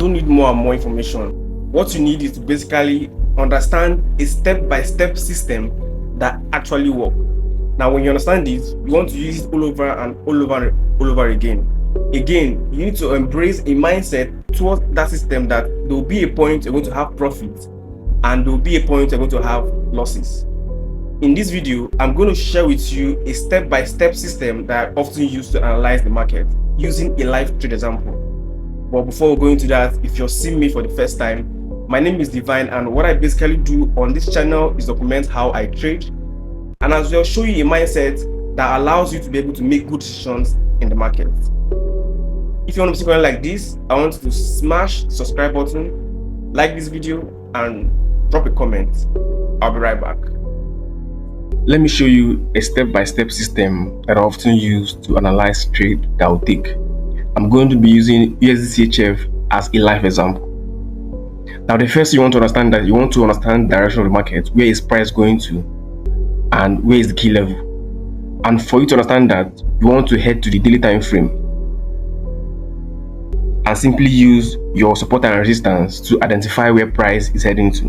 don't need more and more information. What you need is to basically understand a step-by-step system that actually works. Now, when you understand this, you want to use it all over and all over again. Again, you need to embrace a mindset towards that system that there will be a point you're going to have profits and there will be a point you're going to have losses. In this video, I'm going to share with you a step-by-step system that I often use to analyze the market using a live trade example. But before we go into that, if you're seeing me for the first time, my name is Divine, and what I basically do on this channel is document how I trade, and as well show you a mindset that allows you to be able to make good decisions in the market. If you want to see content like this, I want you to smash the subscribe button, like this video, and drop a comment. I'll be right back. Let me show you a step-by-step system that I often use to analyze trade that will take. I'm going to be using USDCHF as a live example. Now, the first thing you want to understand that you want to understand the direction of the market, where is price going to, and where is the key level. And for you to understand that, you want to head to the daily time frame and simply use your support and resistance to identify where price is heading to.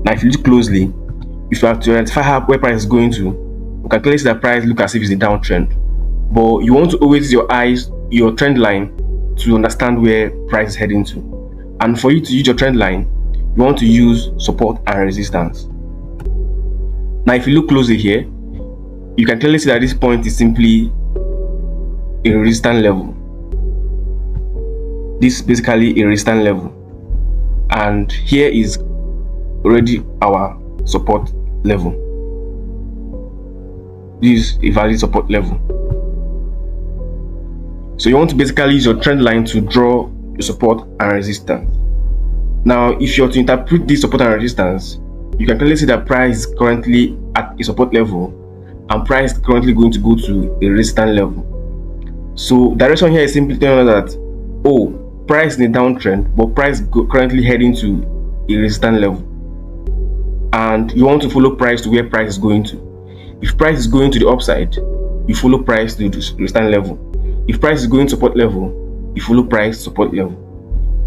Now, if you look closely, if you have to identify where price is going to, you can clearly see that price look as if it's a downtrend. But you want to always use your trend line to understand where price is heading to. And for you to use your trend line, you want to use support and resistance. Now, if you look closely here, you can clearly see that this point is simply a resistance level. This is basically a resistance level. And here is already our support level. This is a valid support level. So you want to basically use your trend line to draw your support and resistance. Now, if you're to interpret this support and resistance, you can clearly see that price is currently at a support level and price is currently going to go to a resistance level. So direction here is simply telling us that, oh, price is in a downtrend, but price is currently heading to a resistance level. And you want to follow price to where price is going to. If price is going to the upside, you follow price to the resistance level. If price is going to support level, you follow price support level.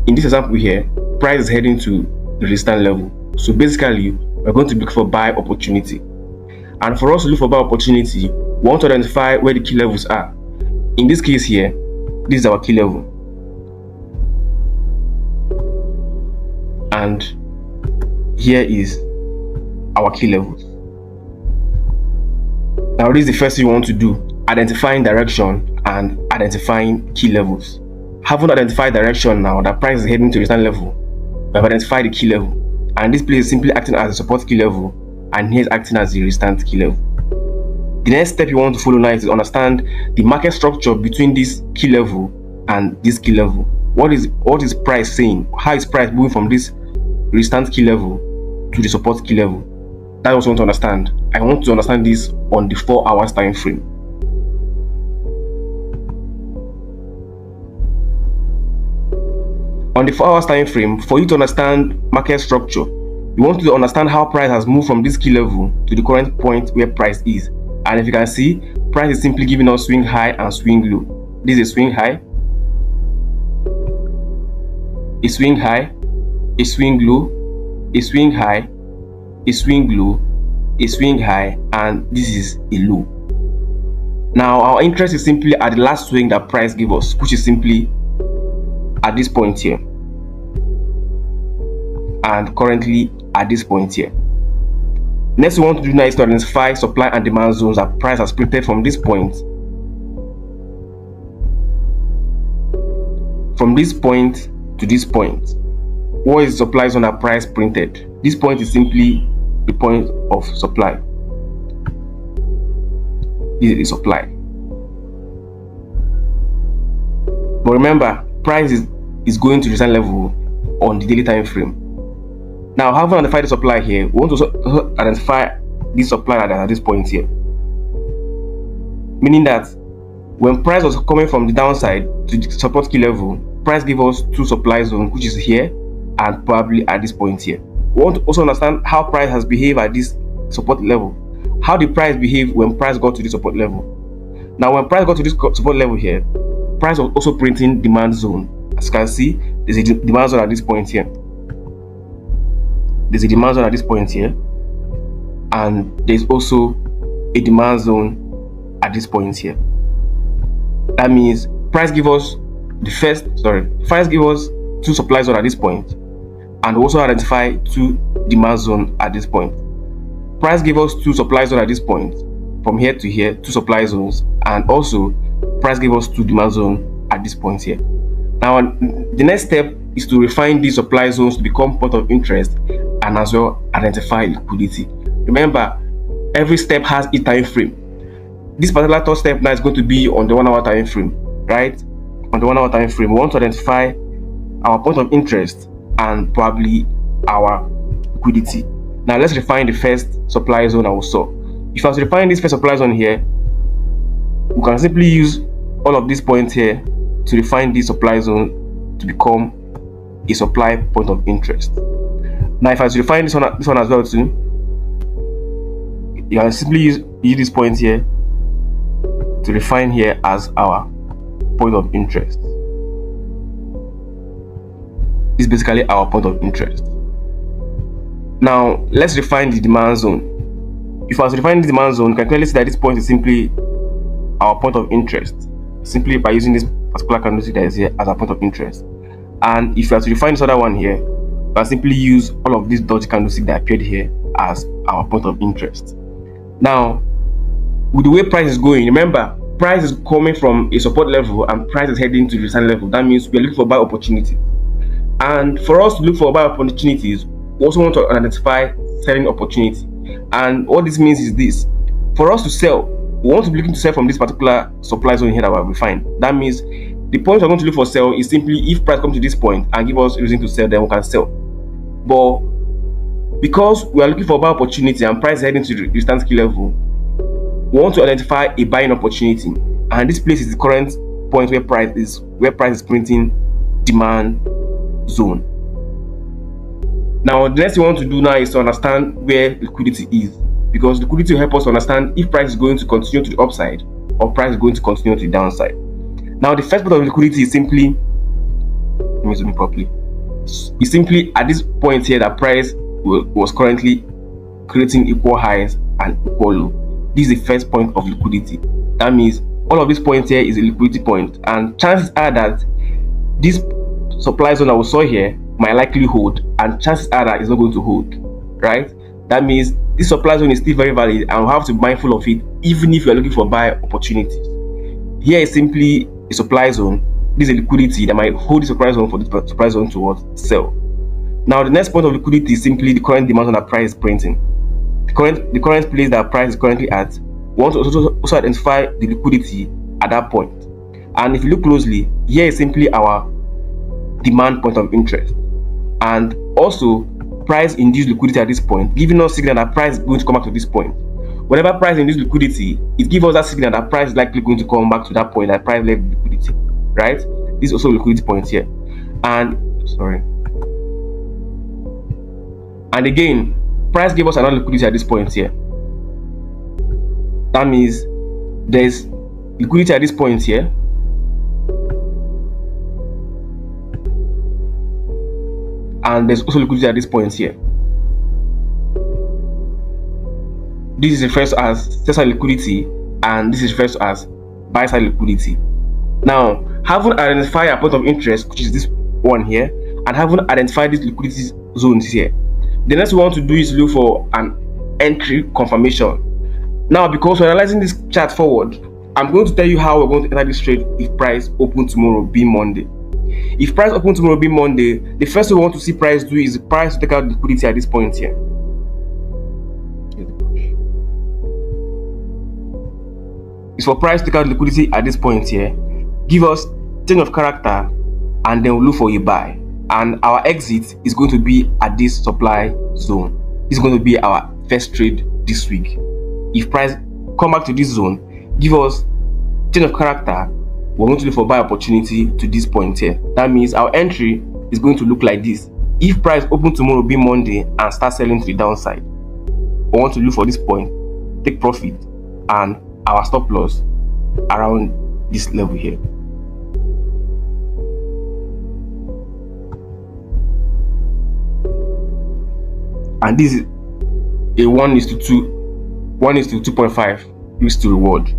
In this example here, price is heading to the resistance level. So basically, we're going to look for buy opportunity. And for us to look for buy opportunity, we want to identify where the key levels are. In this case here, this is our key level. And here is our key levels. Now, this is the first thing you want to do: identifying direction and identifying key levels. Having identified direction now that price is heading to resistance level, we have identified the key level, and this place is simply acting as a support key level, and here is acting as the resistance key level. The next step you want to follow now is to understand the market structure between this key level and this key level. What is price saying? How is price moving from this resistance key level to the support key level? That I also want to understand. I want to understand this on the 4 hours time frame. On the 4 hours time frame, for you to understand market structure, you want to understand how price has moved from this key level to the current point where price is. And if you can see, price is simply giving us swing high and swing low. This is a swing high, a swing high, a swing low, a swing high, a swing low, a swing high, and this is a low. Now, our interest is simply at the last swing that price gave us, which is simply at this point here, and currently at this point here. Next, we want to do now is to identify supply and demand zones that price has printed from this point. From this point to this point, what is the supply zone that price printed? This point is simply the point of supply. This is the supply. But remember, price is going to resistance level on the daily time frame. Now, having identified the supply here, we want to also identify this supply at this point here. Meaning that when price was coming from the downside to the support key level, price gave us two supply zones, which is here and probably at this point here. We want to also understand how price has behaved at this support level. How did price behave when price got to this support level? Now, when price got to this support level here, price was also printing demand zone. As you can see, there's a demand zone at this point here. There's a demand zone at this point here, and there's also a demand zone at this point here. That means price give us two supply zone at this point, and also identify two demand zone at this point. Price give us two supply zone at this point, from here to here, two supply zones, and also price give us two demand zone at this point here. Now the next step is to refine these supply zones to become point of interest, and as well identify liquidity. Remember, every step has a time frame. This particular third step now is going to be on the 1 hour time frame, right? On the 1 hour time frame, we want to identify our point of interest and probably our liquidity. Now let's refine the first supply zone also. If I was to refine this first supply zone here, we can simply use all of these points here to define this supply zone to become a supply point of interest. Now if I was to define this one as well too, you can simply use this point here to define here as our point of interest. This is basically our point of interest. Now let's define the demand zone. If I was to define the demand zone, you can clearly see that this point is simply our point of interest, simply by using this particular candlestick that is here as our point of interest. And if you are to define this other one here, you can simply use all of these dodgy candlesticks that appeared here as our point of interest. Now, with the way price is going, remember, price is coming from a support level and price is heading to the resistance level. That means we are looking for buy opportunities. And for us to look for buy opportunities, we also want to identify selling opportunity. And what this means is this: for us to sell, we want to be looking to sell from this particular supply zone here that we have defined. That means the point we're going to look for sell is simply if price comes to this point and give us a reason to sell, then we can sell. But because we are looking for buy opportunity and price is heading to the resistance key level, we want to identify a buying opportunity, and this place is the current point where price is printing demand zone. Now the next thing we want to do now is to understand where liquidity is, because liquidity will help us to understand if price is going to continue to the upside or price is going to continue to the downside. Now the first part of liquidity is simply, let me zoom in properly, is simply at this point here that price was currently creating equal highs and equal low. This is the first point of liquidity. That means all of these points here is a liquidity point, and chances are that this supply zone that we saw here might likely hold, and chances are that it's not going to hold, right? That means this supply zone is still very valid, and we have to be mindful of it even if you're looking for buy opportunities. Here is simply a supply zone. This is a liquidity that might hold the supply zone for the supply zone towards sell. Now the next point of liquidity is simply the current demand zone that price is printing. The current place that price is currently at. We want to also identify the liquidity at that point. And if you look closely, here is simply our demand point of interest, and also price induced liquidity at this point, giving us signal that price is going to come back to this point. Whenever price induced liquidity, it gives us that signal that price is likely going to come back to that point, that price left liquidity, right? This is also a liquidity point here. And again, price gave us another liquidity at this point here. That means there's liquidity at this point here, and there's also liquidity at this point here. This is referred to as sell side liquidity, and this is referred to as buy side liquidity. Now, having identified a point of interest, which is this one here, and having identified these liquidity zones here, the next we want to do is look for an entry confirmation. Now, because we're analyzing this chart forward, I'm going to tell you how we're going to enter this trade if price open tomorrow being Monday. If price open tomorrow being Monday, the first thing we want to see price do is the price to take out liquidity at this point here. It's for price to take out liquidity at this point here, give us change of character, and then we'll look for a buy. And our exit is going to be at this supply zone. This is going to be our first trade this week. If price come back to this zone, give us change of character, we're going to look for buy opportunity to this point here. That means our entry is going to look like this. If price open tomorrow be Monday and start selling to the downside, we want to look for this point, take profit, and our stop loss around this level here. and this is a 1:2, 1:2.5 risk to reward.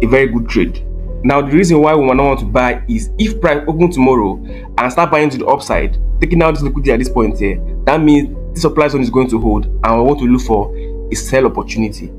A very good trade. Now the reason why we might not want to buy is if price open tomorrow and start buying to the upside, taking out this liquidity at this point here, that means this supply zone is going to hold, and we want to look for a sell opportunity.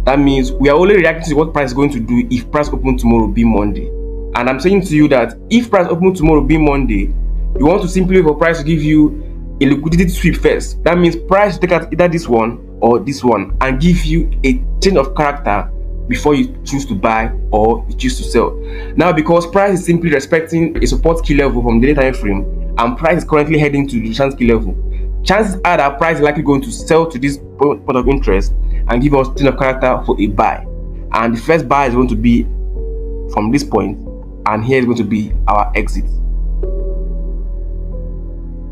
That means we are only reacting to what price is going to do if price open tomorrow be Monday. And I'm saying to you that if price open tomorrow be Monday, you want to simply wait for price to give you a liquidity sweep first. That means price take out either this one or this one and give you a change of character before you choose to buy or you choose to sell. Now, because price is simply respecting a support key level from the daily time frame and price is currently heading to the resistance key level, chances are that price is likely going to sell to this point of interest and give us change of character for a buy. And the first buy is going to be from this point, and here is going to be our exit.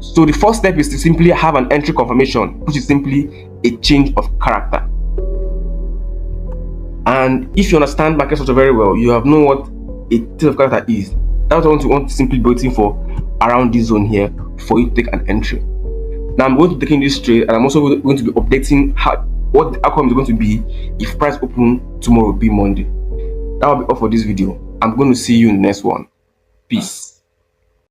So the first step is to simply have an entry confirmation, which is simply a change of character. And if you understand market structure very well, you have known what a change of character is. That's what you want to simply be waiting for around this zone here for you to take an entry. Now I'm going to be taking this trade, and I'm also going to be updating what the outcome is going to be if price open tomorrow be Monday. That will be all for this video. I'm going to see you in the next one. Peace.